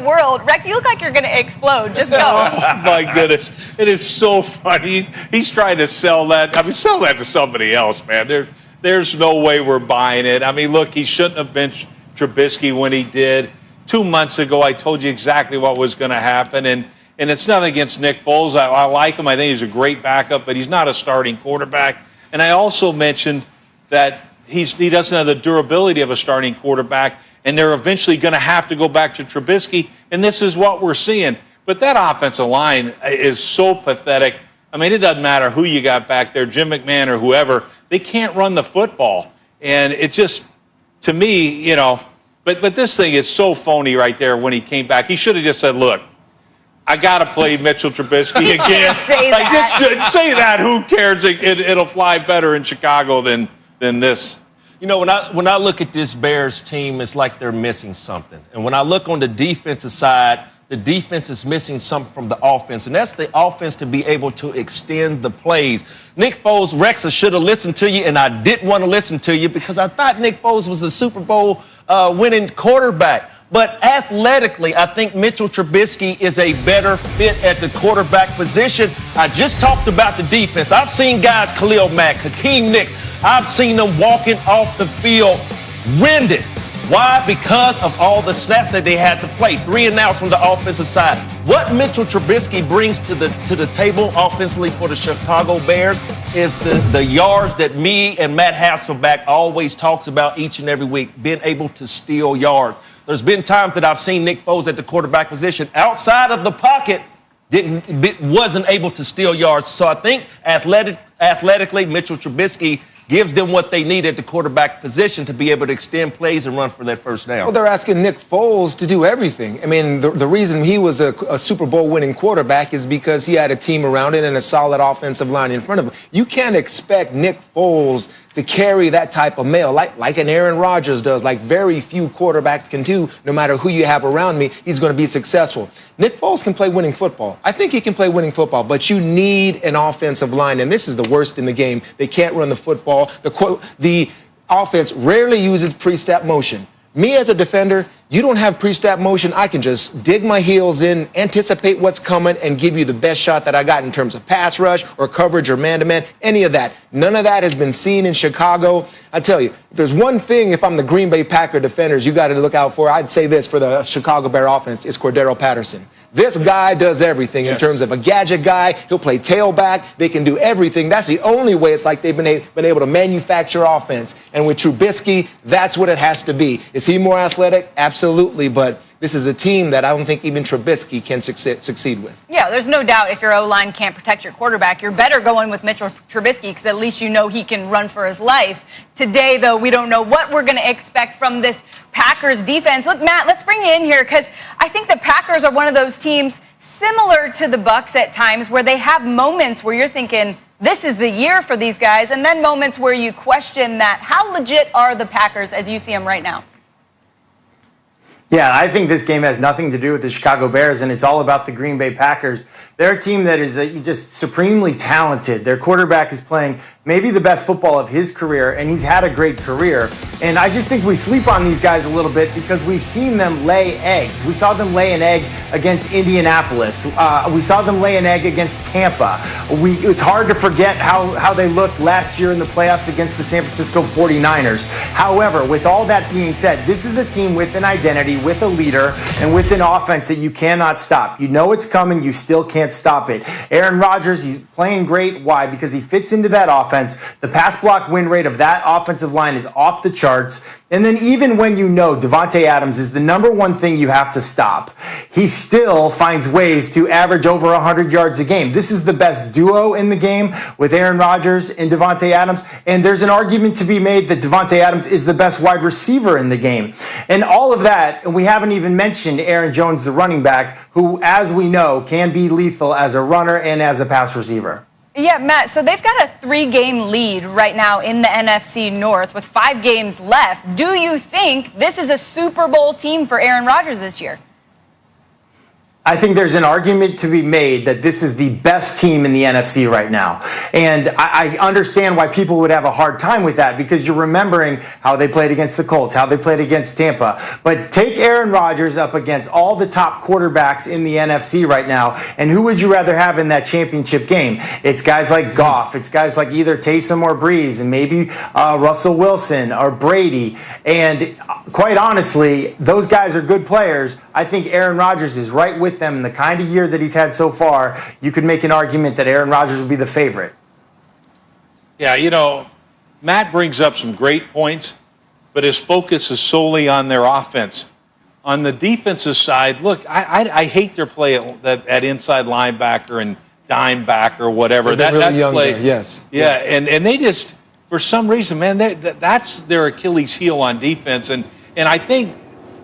world. Rex, you look like you're going to explode. Just go. Oh, my goodness. It is so funny. He's trying to sell that. I mean, sell that to somebody else, man. There's no way we're buying it. I mean, look, he shouldn't have benched Trubisky when he did. 2 months ago, I told you exactly what was going to happen. And it's nothing against Nick Foles. I like him. I think he's a great backup, but he's not a starting quarterback. And I also mentioned that he doesn't have the durability of a starting quarterback, and they're eventually going to have to go back to Trubisky, and this is what we're seeing. But that offensive line is so pathetic. I mean, it doesn't matter who you got back there, Jim McMahon or whoever. They can't run the football. And it just, to me, but this thing is so phony right there when he came back. He should have just said, look, I got to play Mitchell Trubisky again. Just say that. Who cares? It'll fly better in Chicago than this. When I look at this Bears team, it's like they're missing something. And when I look on the defensive side, the defense is missing something from the offense, and that's the offense to be able to extend the plays. Nick Foles, Rex, I should have listened to you, and I didn't want to listen to you because I thought Nick Foles was the Super Bowl winning quarterback. But athletically, I think Mitchell Trubisky is a better fit at the quarterback position. I just talked about the defense. I've seen guys, Khalil Mack, Hakeem Nicks, I've seen them walking off the field winded. Why? Because of all the snaps that they had to play. 3 and outs on the offensive side. What Mitchell Trubisky brings to the table offensively for the Chicago Bears is the yards that me and Matt Hasselbeck always talks about each and every week, being able to steal yards. There's been times that I've seen Nick Foles at the quarterback position outside of the pocket wasn't able to steal yards. So I think athletically, Mitchell Trubisky gives them what they need at the quarterback position to be able to extend plays and run for that first down. Well, they're asking Nick Foles to do everything. I mean, the reason he was a Super Bowl winning quarterback is because he had a team around it and a solid offensive line in front of him. You can't expect Nick Foles to carry that type of mail like an Aaron Rodgers does, like very few quarterbacks can do. No matter who you have around me, he's going to be successful. Nick Foles can play winning football. I think he can play winning football, but you need an offensive line, and this is the worst in the game. They can't run the football. The offense rarely uses pre-snap motion. Me as a defender, you don't have pre-snap motion. I can just dig my heels in, anticipate what's coming, and give you the best shot that I got in terms of pass rush or coverage or man-to-man, any of that. None of that has been seen in Chicago. I tell you, if there's one thing, if I'm the Green Bay Packer defenders, you got to look out for, I'd say this for the Chicago Bear offense, is Cordero Patterson. This guy does everything in terms of a gadget guy. He'll play tailback. They can do everything. That's the only way it's like they've been able to manufacture offense. And with Trubisky, that's what it has to be. Is he more athletic? Absolutely. But this is a team that I don't think even Trubisky can succeed with. Yeah, there's no doubt if your O-line can't protect your quarterback, you're better going with Mitchell Trubisky because at least you know he can run for his life. Today, though, we don't know what we're going to expect from this Packers defense. Look, Matt, let's bring you in here because I think the Packers are one of those teams similar to the Bucs at times where they have moments where you're thinking, this is the year for these guys, and then moments where you question that. How legit are the Packers as you see them right now? Yeah, I think this game has nothing to do with the Chicago Bears, and it's all about the Green Bay Packers. They're a team that is just supremely talented. Their quarterback is playing maybe the best football of his career, and he's had a great career. And I just think we sleep on these guys a little bit because we've seen them lay eggs. We saw them lay an egg against Indianapolis. We saw them lay an egg against Tampa. It's hard to forget how they looked last year in the playoffs against the San Francisco 49ers. However, with all that being said, this is a team with an identity, with a leader, and with an offense that you cannot stop. You know it's coming. You still can't stop it. Aaron Rodgers, he's playing great. Why? Because he fits into that offense. The pass block win rate of that offensive line is off the charts. And then even when you know Davante Adams is the number one thing you have to stop, he still finds ways to average over 100 yards a game. This is the best duo in the game with Aaron Rodgers and Davante Adams. And there's an argument to be made that Davante Adams is the best wide receiver in the game. And all of that, and we haven't even mentioned Aaron Jones, the running back, who, as we know, can be lethal as a runner and as a pass receiver. Yeah, Matt, so they've got a 3-game lead right now in the NFC North with 5 games left. Do you think this is a Super Bowl team for Aaron Rodgers this year? I think there's an argument to be made that this is the best team in the NFC right now. And I understand why people would have a hard time with that, because you're remembering how they played against the Colts, how they played against Tampa. But take Aaron Rodgers up against all the top quarterbacks in the NFC right now, and who would you rather have in that championship game? It's guys like Goff, it's guys like either Taysom or Breeze, and maybe Russell Wilson or Brady. And quite honestly, those guys are good players. I think Aaron Rodgers is right with them in the kind of year that he's had so far. You could make an argument that Aaron Rodgers would be the favorite. Yeah, you know, Matt brings up some great points, but his focus is solely on their offense. On the defensive side, look, I hate their play at inside linebacker and dime back or whatever. They're really young play, there, yes. Yeah, Yes. And they just, for some reason, man, that's their Achilles heel on defense. And I think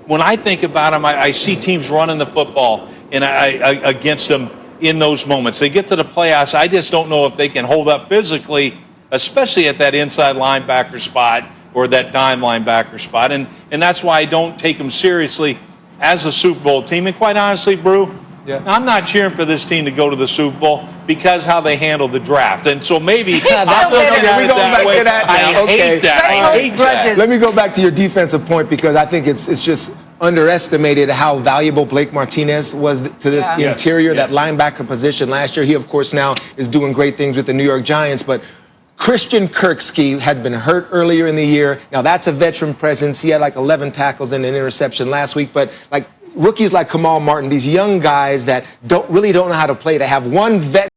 when I think about them, I see teams running the football and I against them in those moments. They get to the playoffs. I just don't know if they can hold up physically, especially at that inside linebacker spot or that dime linebacker spot. And that's why I don't take them seriously as a Super Bowl team. And quite honestly, Brew, Yeah. I'm not cheering for this team to go to the Super Bowl because how they handled the draft. And so maybe That's I'm looking okay. at We it going that back way. to that now. I Okay. hate that. Right, I holds hate that. grudges. Let me go back to your defensive point, because I think it's just underestimated how valuable Blake Martinez was to this Yeah. interior, Yes. that linebacker position last year. He, of course, now is doing great things with the New York Giants, but Christian Kirksey had been hurt earlier in the year. Now, that's a veteran presence. He had like 11 tackles and an interception last week, but like rookies like Kamal Martin, these young guys that don't know how to play, to have one vet